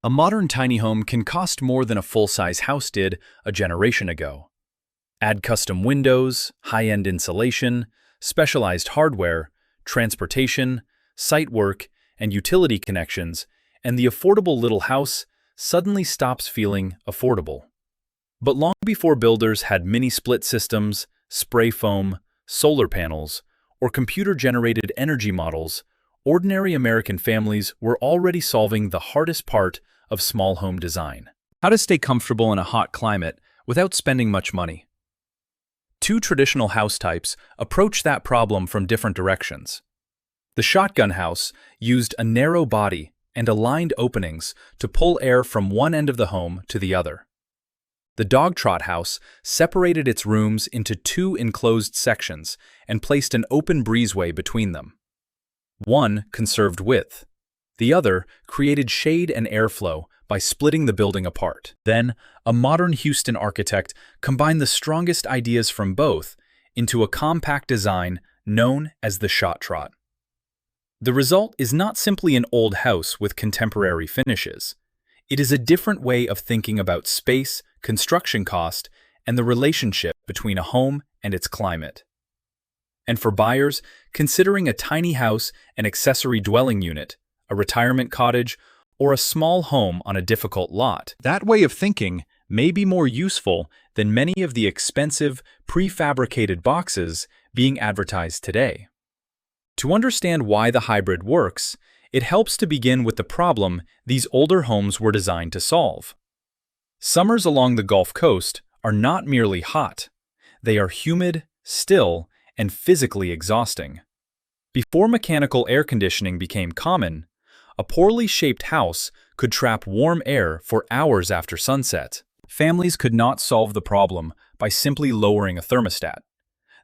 A modern tiny home can cost more than a full-size house did a generation ago. Add custom windows, high-end insulation, specialized hardware, transportation, site work, and utility connections, and the affordable little house suddenly stops feeling affordable. But long before builders had mini-split systems, spray foam, solar panels, or computer-generated energy models, ordinary American families were already solving the hardest part of small home design: how to stay comfortable in a hot climate without spending much money. Two traditional house types approach that problem from different directions. The shotgun house used a narrow body and aligned openings to pull air from one end of the home to the other. The dogtrot house separated its rooms into two enclosed sections and placed an open breezeway between them. One conserved width. The other created shade and airflow by splitting the building apart. Then, a modern Houston architect combined the strongest ideas from both into a compact design known as the Shot-Trot. The result is not simply an old house with contemporary finishes. It is a different way of thinking about space, construction cost, and the relationship between a home and its climate. And for buyers considering a tiny house, an accessory dwelling unit, a retirement cottage, or a small home on a difficult lot, that way of thinking may be more useful than many of the expensive, prefabricated boxes being advertised today. To understand why the hybrid works, it helps to begin with the problem these older homes were designed to solve. Summers along the Gulf Coast are not merely hot. They are humid, still, and physically exhausting. Before mechanical air conditioning became common, a poorly shaped house could trap warm air for hours after sunset. Families could not solve the problem by simply lowering a thermostat.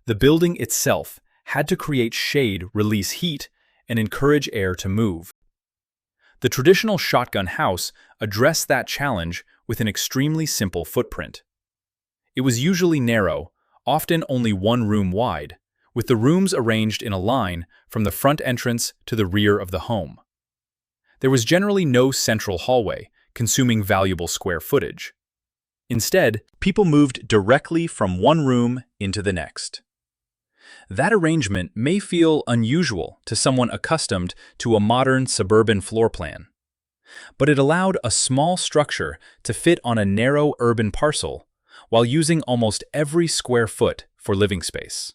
The building itself had to create shade, release heat, and encourage air to move. The traditional shotgun house addressed that challenge with an extremely simple footprint. It was usually narrow, often only one room wide, with the rooms arranged in a line from the front entrance to the rear of the home. There was generally no central hallway, consuming valuable square footage. Instead, people moved directly from one room into the next. That arrangement may feel unusual to someone accustomed to a modern suburban floor plan, but it allowed a small structure to fit on a narrow urban parcel while using almost every square foot for living space.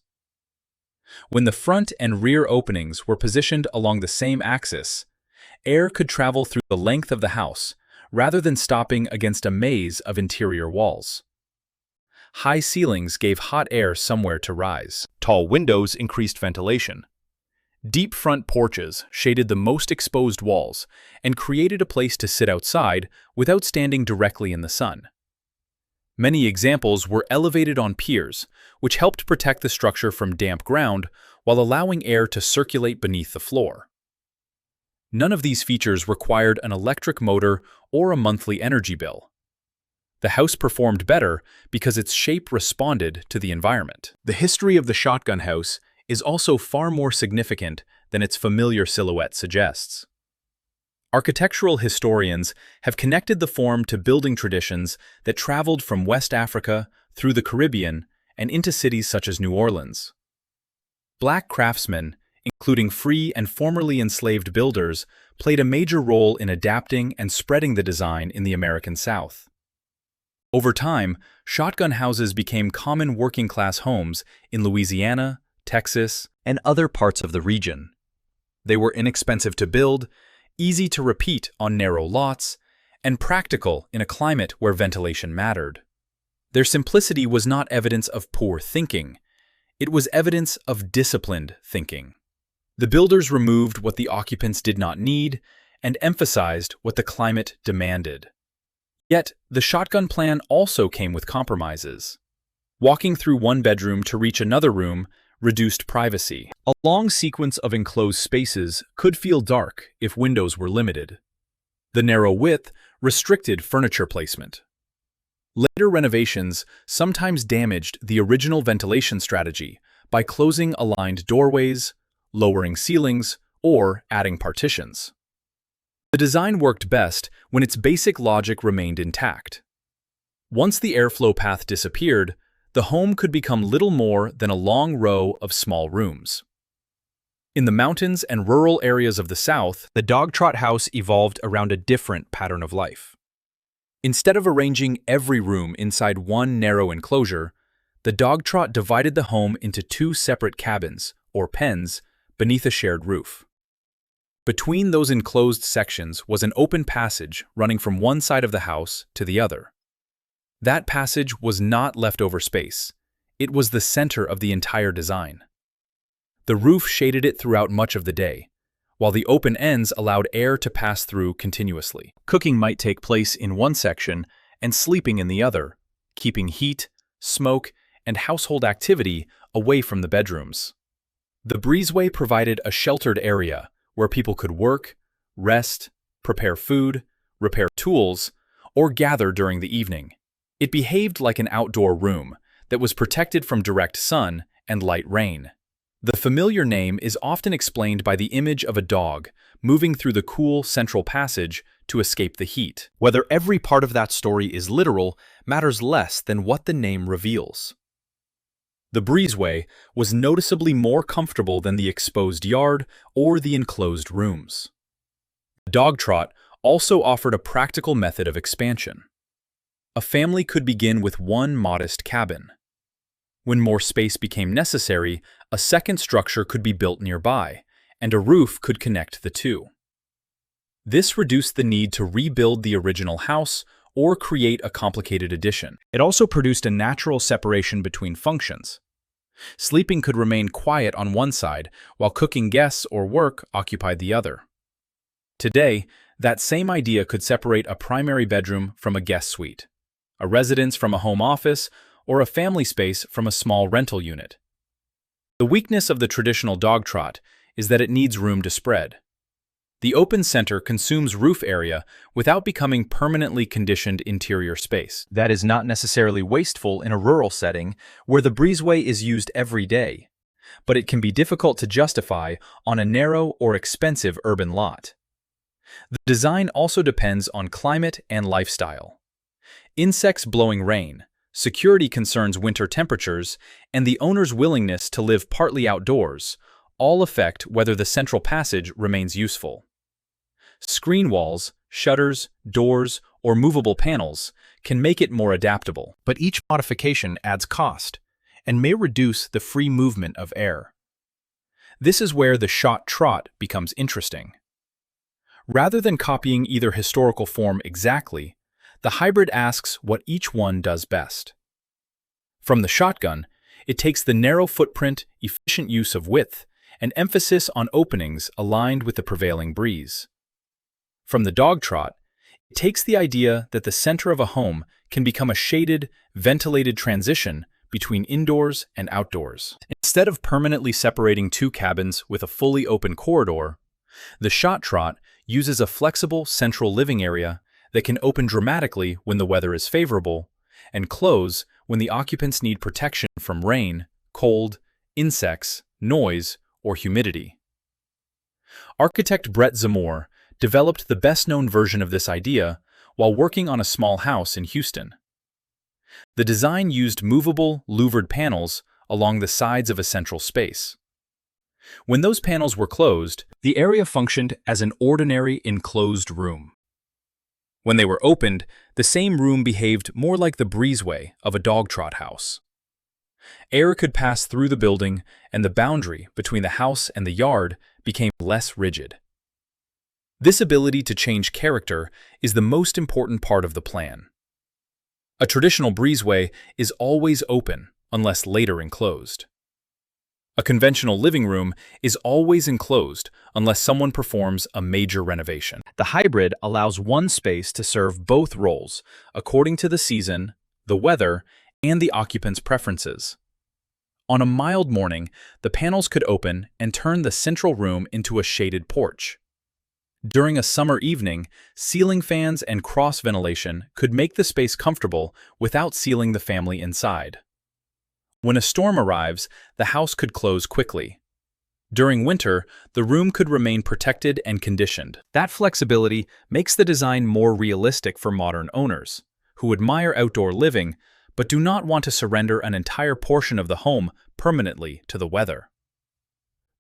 When the front and rear openings were positioned along the same axis, air could travel through the length of the house rather than stopping against a maze of interior walls. High ceilings gave hot air somewhere to rise. Tall windows increased ventilation. Deep front porches shaded the most exposed walls and created a place to sit outside without standing directly in the sun. Many examples were elevated on piers, which helped protect the structure from damp ground while allowing air to circulate beneath the floor. None of these features required an electric motor or a monthly energy bill. The house performed better because its shape responded to the environment. The history of the shotgun house is also far more significant than its familiar silhouette suggests. Architectural historians have connected the form to building traditions that traveled from West Africa through the Caribbean and into cities such as New Orleans. Black craftsmen, including free and formerly enslaved builders, played a major role in adapting and spreading the design in the American South. Over time, shotgun houses became common working-class homes in Louisiana, Texas, and other parts of the region. They were inexpensive to build, easy to repeat on narrow lots, and practical in a climate where ventilation mattered. Their simplicity was not evidence of poor thinking. It was evidence of disciplined thinking. The builders removed what the occupants did not need and emphasized what the climate demanded. Yet, the shotgun plan also came with compromises. Walking through one bedroom to reach another room reduced privacy. A long sequence of enclosed spaces could feel dark if windows were limited. The narrow width restricted furniture placement. Later renovations sometimes damaged the original ventilation strategy by closing aligned doorways, lowering ceilings, or adding partitions. The design worked best when its basic logic remained intact. Once the airflow path disappeared, the home could become little more than a long row of small rooms. In the mountains and rural areas of the South, the dogtrot house evolved around a different pattern of life. Instead of arranging every room inside one narrow enclosure, the dogtrot divided the home into two separate cabins, or pens, beneath a shared roof. Between those enclosed sections was an open passage running from one side of the house to the other. That passage was not leftover space. It was the center of the entire design. The roof shaded it throughout much of the day, while the open ends allowed air to pass through continuously. Cooking might take place in one section and sleeping in the other, keeping heat, smoke, and household activity away from the bedrooms. The breezeway provided a sheltered area where people could work, rest, prepare food, repair tools, or gather during the evening. It behaved like an outdoor room that was protected from direct sun and light rain. The familiar name is often explained by the image of a dog moving through the cool central passage to escape the heat. Whether every part of that story is literal matters less than what the name reveals. The breezeway was noticeably more comfortable than the exposed yard or the enclosed rooms. The dogtrot also offered a practical method of expansion. A family could begin with one modest cabin. When more space became necessary, a second structure could be built nearby, and a roof could connect the two. This reduced the need to rebuild the original house or create a complicated addition. It also produced a natural separation between functions. Sleeping could remain quiet on one side, while cooking, guests, or work occupied the other. Today, that same idea could separate a primary bedroom from a guest suite, a residence from a home office, or a family space from a small rental unit. The weakness of the traditional dogtrot is that it needs room to spread. The open center consumes roof area without becoming permanently conditioned interior space. That is not necessarily wasteful in a rural setting where the breezeway is used every day, but it can be difficult to justify on a narrow or expensive urban lot. The design also depends on climate and lifestyle. Insects blowing rain, security concerns, winter temperatures, and the owner's willingness to live partly outdoors all affect whether the central passage remains useful. Screen walls, shutters, doors, or movable panels can make it more adaptable, but each modification adds cost and may reduce the free movement of air. This is where the Shot-Trot becomes interesting. Rather than copying either historical form exactly, the hybrid asks what each one does best. From the shotgun, it takes the narrow footprint, efficient use of width, and emphasis on openings aligned with the prevailing breeze. From the dogtrot, it takes the idea that the center of a home can become a shaded, ventilated transition between indoors and outdoors. Instead of permanently separating two cabins with a fully open corridor, the Shot-Trot uses a flexible central living area that can open dramatically when the weather is favorable and close when the occupants need protection from rain, cold, insects, noise, or humidity. Architect Brett Zamore developed the best-known version of this idea while working on a small house in Houston. The design used movable, louvered panels along the sides of a central space. When those panels were closed, the area functioned as an ordinary enclosed room. When they were opened, the same room behaved more like the breezeway of a dogtrot house. Air could pass through the building, and the boundary between the house and the yard became less rigid. This ability to change character is the most important part of the plan. A traditional breezeway is always open unless later enclosed. A conventional living room is always enclosed unless someone performs a major renovation. The hybrid allows one space to serve both roles according to the season, the weather, and the occupant's preferences. On a mild morning, the panels could open and turn the central room into a shaded porch. During a summer evening, ceiling fans and cross ventilation could make the space comfortable without sealing the family inside. When a storm arrives, the house could close quickly. During winter, the room could remain protected and conditioned. That flexibility makes the design more realistic for modern owners, who admire outdoor living but do not want to surrender an entire portion of the home permanently to the weather.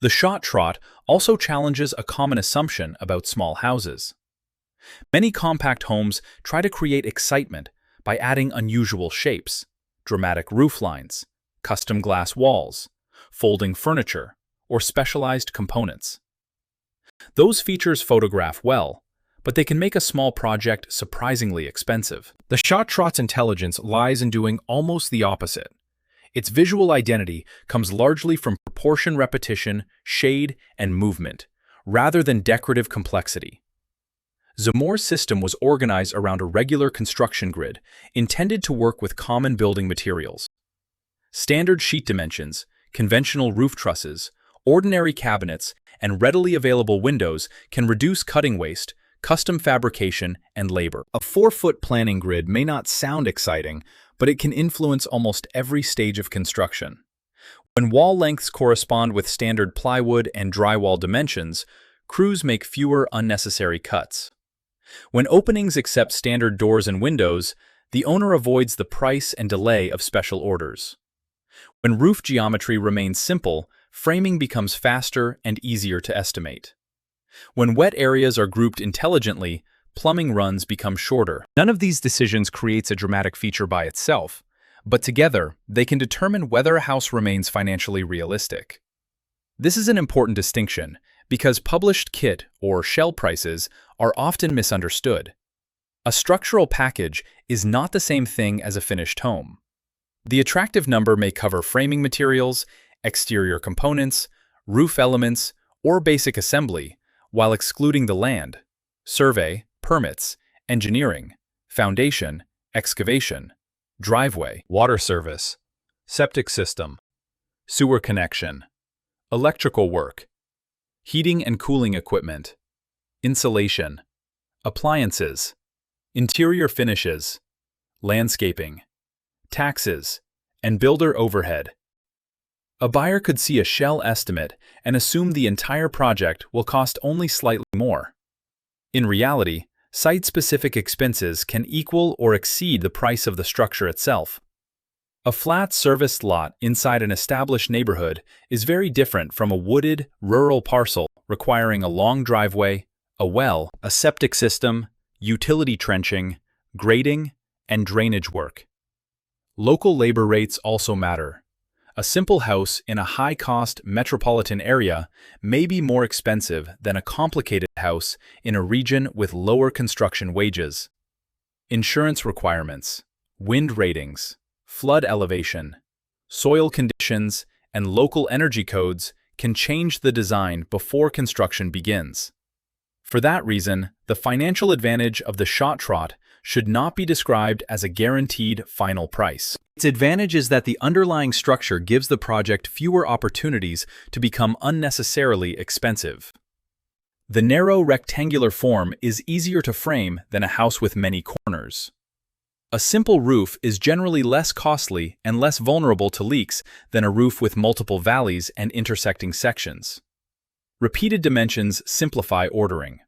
The Shot-Trot also challenges a common assumption about small houses. Many compact homes try to create excitement by adding unusual shapes, dramatic roof lines, custom glass walls, folding furniture, or specialized components. Those features photograph well, but they can make a small project surprisingly expensive. The Shot-Trot's intelligence lies in doing almost the opposite. Its visual identity comes largely from proportion repetition, shade, and movement, rather than decorative complexity. Zamor's system was organized around a regular construction grid, intended to work with common building materials. Standard sheet dimensions, conventional roof trusses, ordinary cabinets, and readily available windows can reduce cutting waste, custom fabrication, and labor. A 4-foot planning grid may not sound exciting, but it can influence almost every stage of construction. When wall lengths correspond with standard plywood and drywall dimensions, crews make fewer unnecessary cuts. When openings accept standard doors and windows, the owner avoids the price and delay of special orders. When roof geometry remains simple, framing becomes faster and easier to estimate. When wet areas are grouped intelligently, plumbing runs become shorter. None of these decisions creates a dramatic feature by itself, but together they can determine whether a house remains financially realistic. This is an important distinction because published kit or shell prices are often misunderstood. A structural package is not the same thing as a finished home. The attractive number may cover framing materials, exterior components, roof elements, or basic assembly, while excluding the land, survey, permits, engineering, foundation, excavation, driveway, water service, septic system, sewer connection, electrical work, heating and cooling equipment, insulation, appliances, interior finishes, landscaping, taxes, and builder overhead. A buyer could see a shell estimate and assume the entire project will cost only slightly more. In reality, site-specific expenses can equal or exceed the price of the structure itself. A flat serviced lot inside an established neighborhood is very different from a wooded, rural parcel requiring a long driveway, a well, a septic system, utility trenching, grading, and drainage work. Local labor rates also matter. A simple house in a high-cost metropolitan area may be more expensive than a complicated house in a region with lower construction wages. Insurance requirements, wind ratings, flood elevation, soil conditions, and local energy codes can change the design before construction begins. For that reason, the financial advantage of the Shot-Trot should not be described as a guaranteed final price. Its advantage is that the underlying structure gives the project fewer opportunities to become unnecessarily expensive. The narrow rectangular form is easier to frame than a house with many corners. A simple roof is generally less costly and less vulnerable to leaks than a roof with multiple valleys and intersecting sections. Repeated dimensions simplify ordering.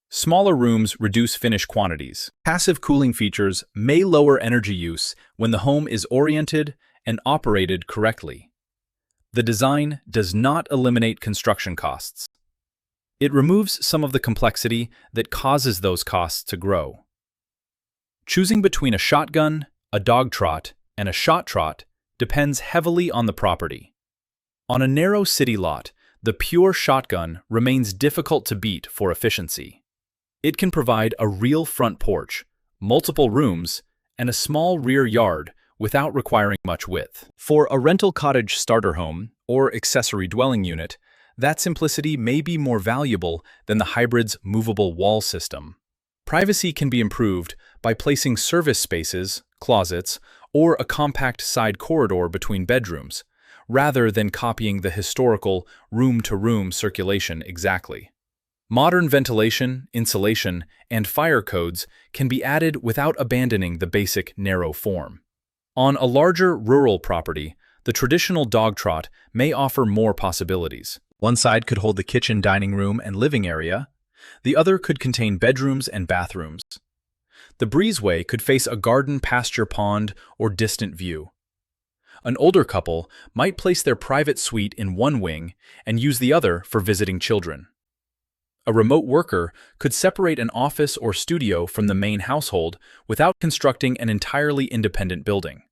Smaller rooms reduce finish quantities. Passive cooling features may lower energy use when the home is oriented and operated correctly. The design does not eliminate construction costs. It removes some of the complexity that causes those costs to grow. Choosing between a shotgun, a dogtrot, and a Shot-Trot depends heavily on the property. On a narrow city lot, the pure shotgun remains difficult to beat for efficiency. It can provide a real front porch, multiple rooms, and a small rear yard without requiring much width. For a rental cottage starter home or accessory dwelling unit, that simplicity may be more valuable than the hybrid's movable wall system. Privacy can be improved by placing service spaces, closets, or a compact side corridor between bedrooms, rather than copying the historical room-to-room circulation exactly. Modern ventilation, insulation, and fire codes can be added without abandoning the basic narrow form. On a larger rural property, the traditional dogtrot may offer more possibilities. One side could hold the kitchen, dining room, and living area. The other could contain bedrooms and bathrooms. The breezeway could face a garden, pasture, pond, or distant view. An older couple might place their private suite in one wing and use the other for visiting children. A remote worker could separate an office or studio from the main household without constructing an entirely independent building.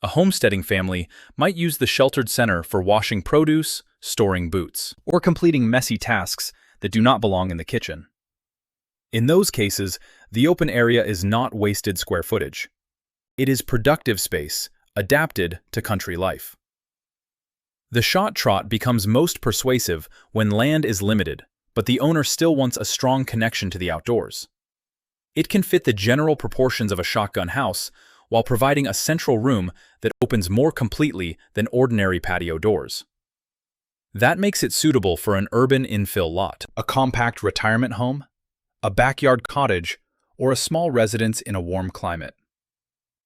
A homesteading family might use the sheltered center for washing produce, storing boots, or completing messy tasks that do not belong in the kitchen. In those cases, the open area is not wasted square footage. It is productive space, adapted to country life. The Shot-Trot becomes most persuasive when land is limited, but the owner still wants a strong connection to the outdoors. It can fit the general proportions of a shotgun house while providing a central room that opens more completely than ordinary patio doors. That makes it suitable for an urban infill lot, a compact retirement home, a backyard cottage, or a small residence in a warm climate.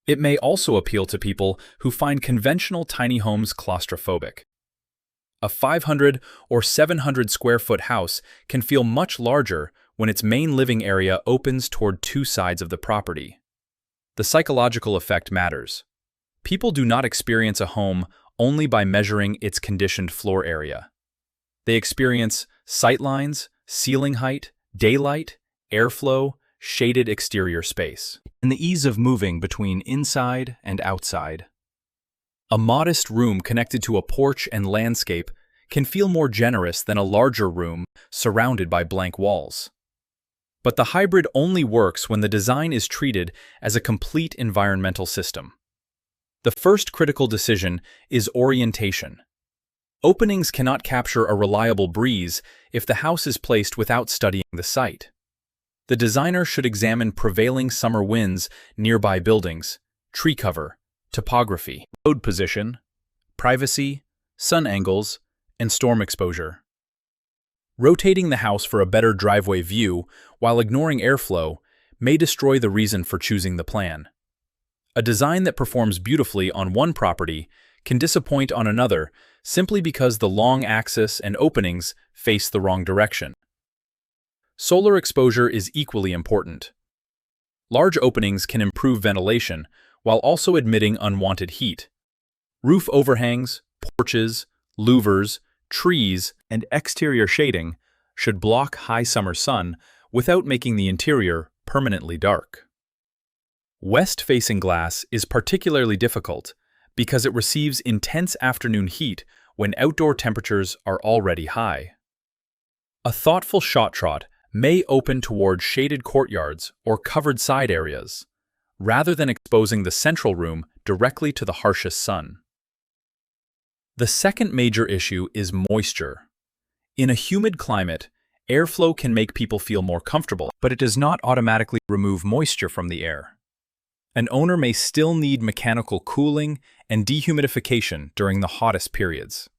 It may also appeal to people who find conventional tiny homes claustrophobic. A 500 or 700 square foot house can feel much larger when its main living area opens toward two sides of the property. The psychological effect matters. People do not experience a home only by measuring its conditioned floor area. They experience sightlines, ceiling height, daylight, airflow, shaded exterior space, and the ease of moving between inside and outside. A modest room connected to a porch and landscape can feel more generous than a larger room surrounded by blank walls. But the hybrid only works when the design is treated as a complete environmental system. The first critical decision is orientation. Openings cannot capture a reliable breeze if the house is placed without studying the site. The designer should examine prevailing summer winds, nearby buildings, tree cover, topography, road position, privacy, sun angles, and storm exposure. Rotating the house for a better driveway view while ignoring airflow may destroy the reason for choosing the plan. A design that performs beautifully on one property can disappoint on another simply because the long axis and openings face the wrong direction. Solar exposure is equally important. Large openings can improve ventilation while also admitting unwanted heat. Roof overhangs, porches, louvers, trees, and exterior shading should block high summer sun without making the interior permanently dark. West-facing glass is particularly difficult because it receives intense afternoon heat when outdoor temperatures are already high. A thoughtful Shot-Trot may open toward shaded courtyards or covered side areas, rather than exposing the central room directly to the harshest sun. The second major issue is moisture. In a humid climate, airflow can make people feel more comfortable, but it does not automatically remove moisture from the air. An owner may still need mechanical cooling and dehumidification during the hottest periods.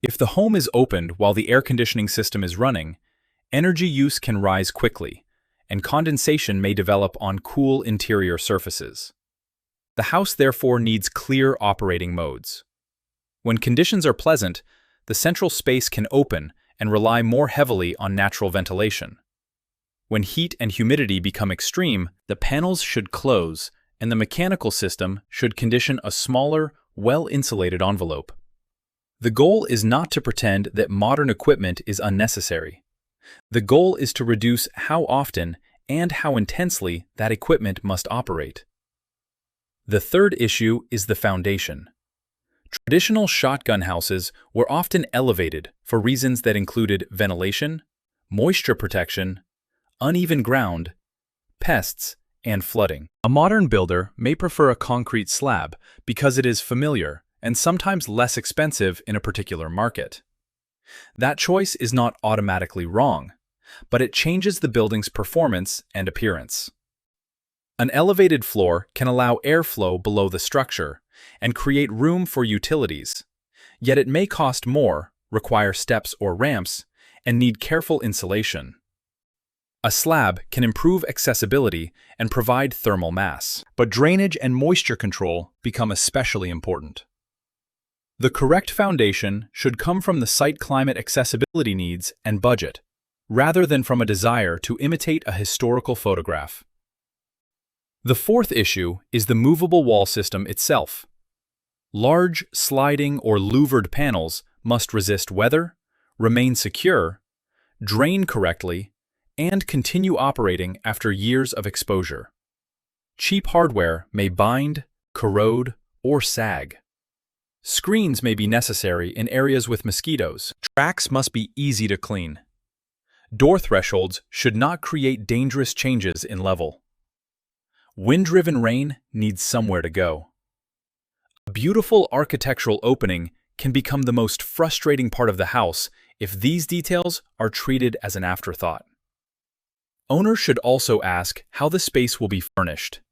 If the home is opened while the air conditioning system is running, energy use can rise quickly, and condensation may develop on cool interior surfaces. The house therefore needs clear operating modes. When conditions are pleasant, the central space can open and rely more heavily on natural ventilation. When heat and humidity become extreme, the panels should close and the mechanical system should condition a smaller, well-insulated envelope. The goal is not to pretend that modern equipment is unnecessary. The goal is to reduce how often and how intensely that equipment must operate. The third issue is the foundation. Traditional shotgun houses were often elevated for reasons that included ventilation, moisture protection, uneven ground, pests, and flooding. A modern builder may prefer a concrete slab because it is familiar and sometimes less expensive in a particular market. That choice is not automatically wrong, but it changes the building's performance and appearance. An elevated floor can allow airflow below the structure and create room for utilities, yet it may cost more, require steps or ramps, and need careful insulation. A slab can improve accessibility and provide thermal mass, but drainage and moisture control become especially important. The correct foundation should come from the site climate accessibility needs and budget, rather than from a desire to imitate a historical photograph. The fourth issue is the movable wall system itself. Large, sliding, or louvered panels must resist weather, remain secure, drain correctly, and continue operating after years of exposure. Cheap hardware may bind, corrode, or sag. Screens may be necessary in areas with mosquitoes. Tracks must be easy to clean. Door thresholds should not create dangerous changes in level. Wind-driven rain needs somewhere to go. A beautiful architectural opening can become the most frustrating part of the house if these details are treated as an afterthought. Owners should also ask how the space will be furnished.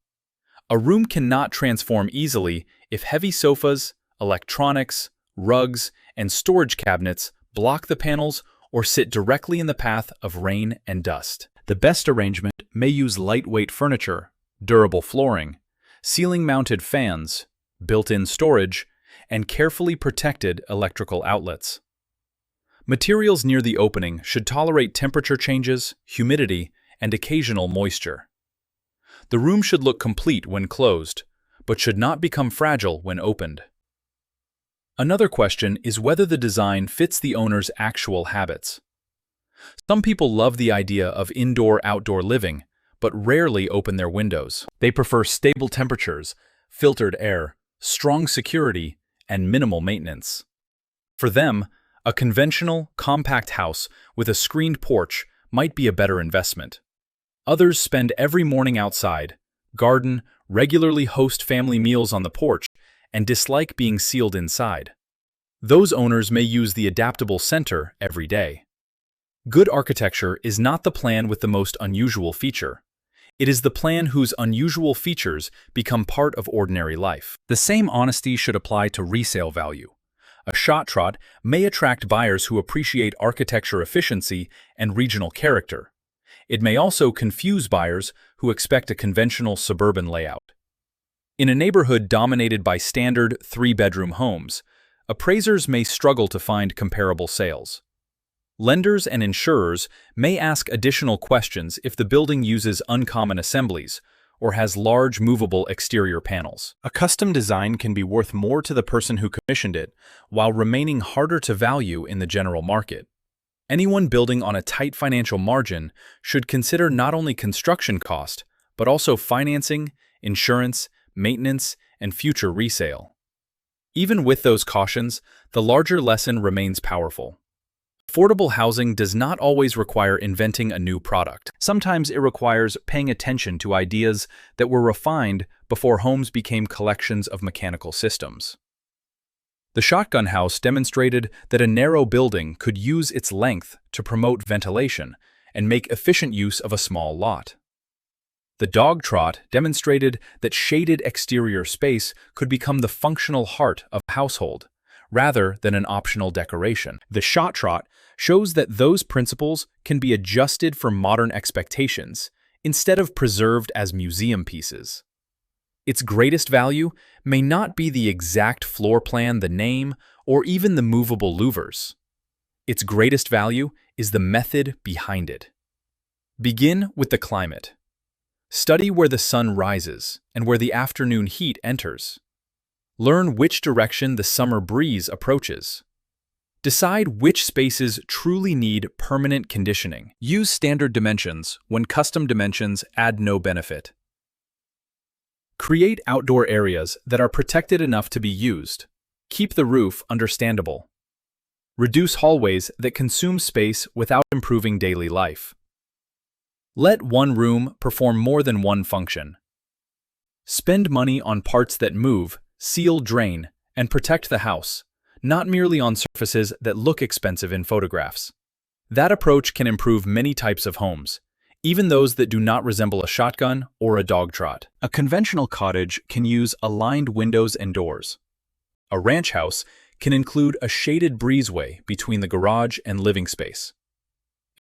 A room cannot transform easily if heavy sofas, electronics, rugs, and storage cabinets block the panels or sit directly in the path of rain and dust. The best arrangement may use lightweight furniture, durable flooring, ceiling-mounted fans, built-in storage, and carefully protected electrical outlets. Materials near the opening should tolerate temperature changes, humidity, and occasional moisture. The room should look complete when closed, but should not become fragile when opened. Another question is whether the design fits the owner's actual habits. Some people love the idea of indoor-outdoor living, but rarely open their windows. They prefer stable temperatures, filtered air, strong security, and minimal maintenance. For them, a conventional, compact house with a screened porch might be a better investment. Others spend every morning outside, garden, regularly host family meals on the porch, and dislike being sealed inside. Those owners may use the adaptable center every day. Good architecture is not the plan with the most unusual feature. It is the plan whose unusual features become part of ordinary life. The same honesty should apply to resale value. A Shot-Trot may attract buyers who appreciate architecture efficiency and regional character. It may also confuse buyers who expect a conventional suburban layout. In a neighborhood dominated by standard three-bedroom homes, appraisers may struggle to find comparable sales. Lenders and insurers may ask additional questions if the building uses uncommon assemblies or has large movable exterior panels. A custom design can be worth more to the person who commissioned it, while remaining harder to value in the general market. Anyone building on a tight financial margin should consider not only construction cost, but also financing, insurance, maintenance, and future resale. Even with those cautions, the larger lesson remains powerful. Affordable housing does not always require inventing a new product. Sometimes it requires paying attention to ideas that were refined before homes became collections of mechanical systems. The shotgun house demonstrated that a narrow building could use its length to promote ventilation and make efficient use of a small lot. The dogtrot demonstrated that shaded exterior space could become the functional heart of a household, rather than an optional decoration. The Shot-Trot shows that those principles can be adjusted for modern expectations, instead of preserved as museum pieces. Its greatest value may not be the exact floor plan, the name, or even the movable louvers. Its greatest value is the method behind it. Begin with the climate. Study where the sun rises and where the afternoon heat enters. Learn which direction the summer breeze approaches. Decide which spaces truly need permanent conditioning. Use standard dimensions when custom dimensions add no benefit. Create outdoor areas that are protected enough to be used. Keep the roof understandable. Reduce hallways that consume space without improving daily life. Let one room perform more than one function. Spend money on parts that move, seal, drain, and protect the house, not merely on surfaces that look expensive in photographs. That approach can improve many types of homes, even those that do not resemble a shotgun or a dogtrot. A conventional cottage can use aligned windows and doors. A ranch house can include a shaded breezeway between the garage and living space.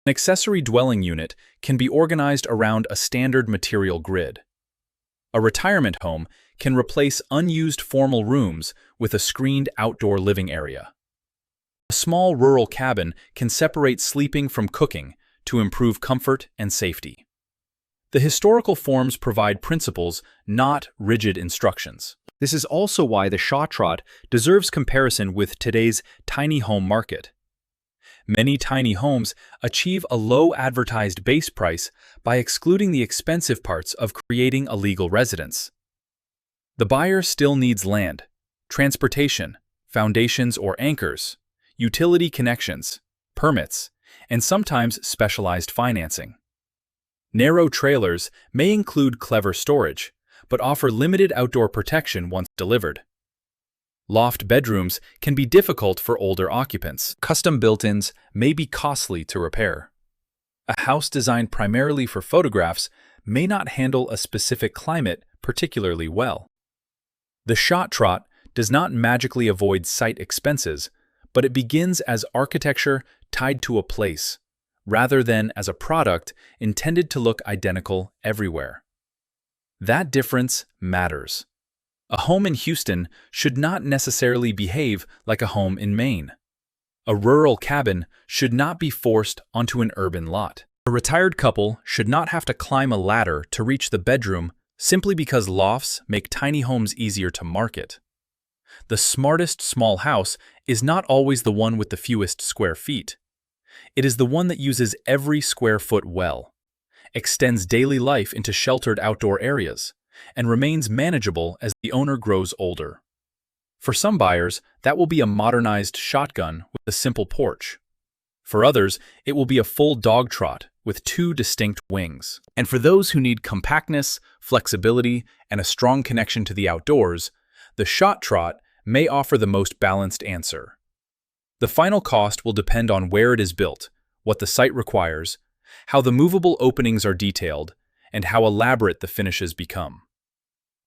An accessory dwelling unit can be organized around a standard material grid. A retirement home can replace unused formal rooms with a screened outdoor living area. A small rural cabin can separate sleeping from cooking to improve comfort and safety. The historical forms provide principles, not rigid instructions. This is also why the Shot-Trot deserves comparison with today's tiny home market. Many tiny homes achieve a low advertised base price by excluding the expensive parts of creating a legal residence. The buyer still needs land, transportation, foundations or anchors, utility connections, permits, and sometimes specialized financing. Narrow trailers may include clever storage, but offer limited outdoor protection once delivered. Loft bedrooms can be difficult for older occupants. Custom built-ins may be costly to repair. A house designed primarily for photographs may not handle a specific climate particularly well. The Shot-Trot does not magically avoid site expenses, but it begins as architecture tied to a place, rather than as a product intended to look identical everywhere. That difference matters. A home in Houston should not necessarily behave like a home in Maine. A rural cabin should not be forced onto an urban lot. A retired couple should not have to climb a ladder to reach the bedroom simply because lofts make tiny homes easier to market. The smartest small house is not always the one with the fewest square feet. It is the one that uses every square foot well, extends daily life into sheltered outdoor areas, and remains manageable as the owner grows older. For some buyers, that will be a modernized shotgun with a simple porch. For others, it will be a full dogtrot with 2 distinct wings. And for those who need compactness, flexibility, and a strong connection to the outdoors, the Shot-Trot may offer the most balanced answer. The final cost will depend on where it is built, what the site requires, how the movable openings are detailed, and how elaborate the finishes become.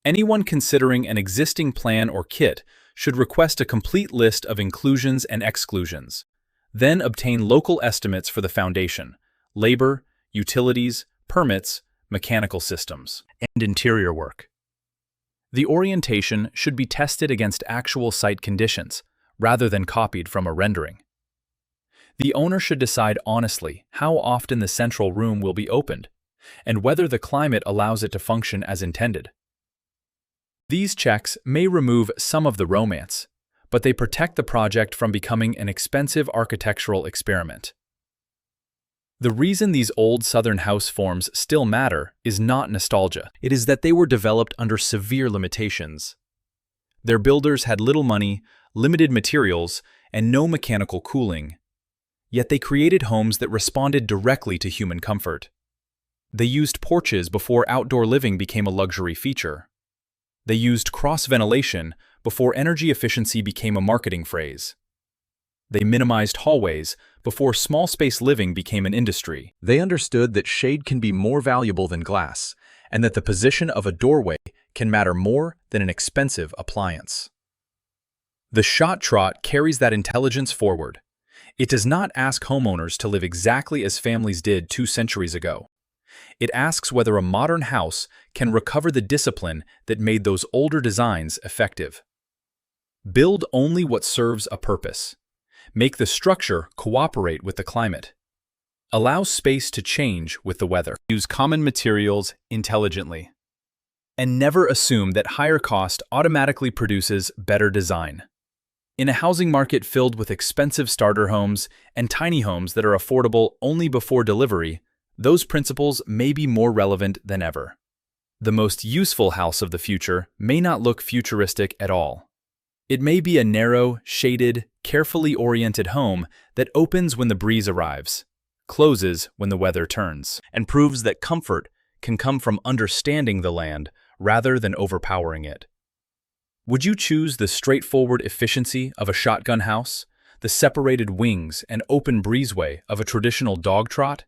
Anyone considering an existing plan or kit should request a complete list of inclusions and exclusions, then obtain local estimates for the foundation, labor, utilities, permits, mechanical systems, and interior work. The orientation should be tested against actual site conditions, rather than copied from a rendering. The owner should decide honestly how often the central room will be opened, and whether the climate allows it to function as intended. These checks may remove some of the romance, but they protect the project from becoming an expensive architectural experiment. The reason these old Southern house forms still matter is not nostalgia. It is that they were developed under severe limitations. Their builders had little money, limited materials, and no mechanical cooling. Yet they created homes that responded directly to human comfort. They used porches before outdoor living became a luxury feature. They used cross-ventilation before energy efficiency became a marketing phrase. They minimized hallways before small-space living became an industry. They understood that shade can be more valuable than glass, and that the position of a doorway can matter more than an expensive appliance. The Shot-Trot carries that intelligence forward. It does not ask homeowners to live exactly as families did 2 centuries ago. It asks whether a modern house can recover the discipline that made those older designs effective. Build only what serves a purpose. Make the structure cooperate with the climate. Allow space to change with the weather. Use common materials intelligently. And never assume that higher cost automatically produces better design. In a housing market filled with expensive starter homes and tiny homes that are affordable only before delivery, those principles may be more relevant than ever. The most useful house of the future may not look futuristic at all. It may be a narrow, shaded, carefully oriented home that opens when the breeze arrives, closes when the weather turns, and proves that comfort can come from understanding the land rather than overpowering it. Would you choose the straightforward efficiency of a shotgun house, the separated wings and open breezeway of a traditional dogtrot,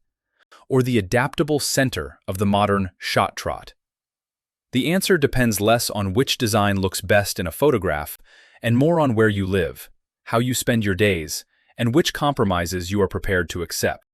or the adaptable center of the modern Shot-Trot? The answer depends less on which design looks best in a photograph and more on where you live, how you spend your days, and which compromises you are prepared to accept.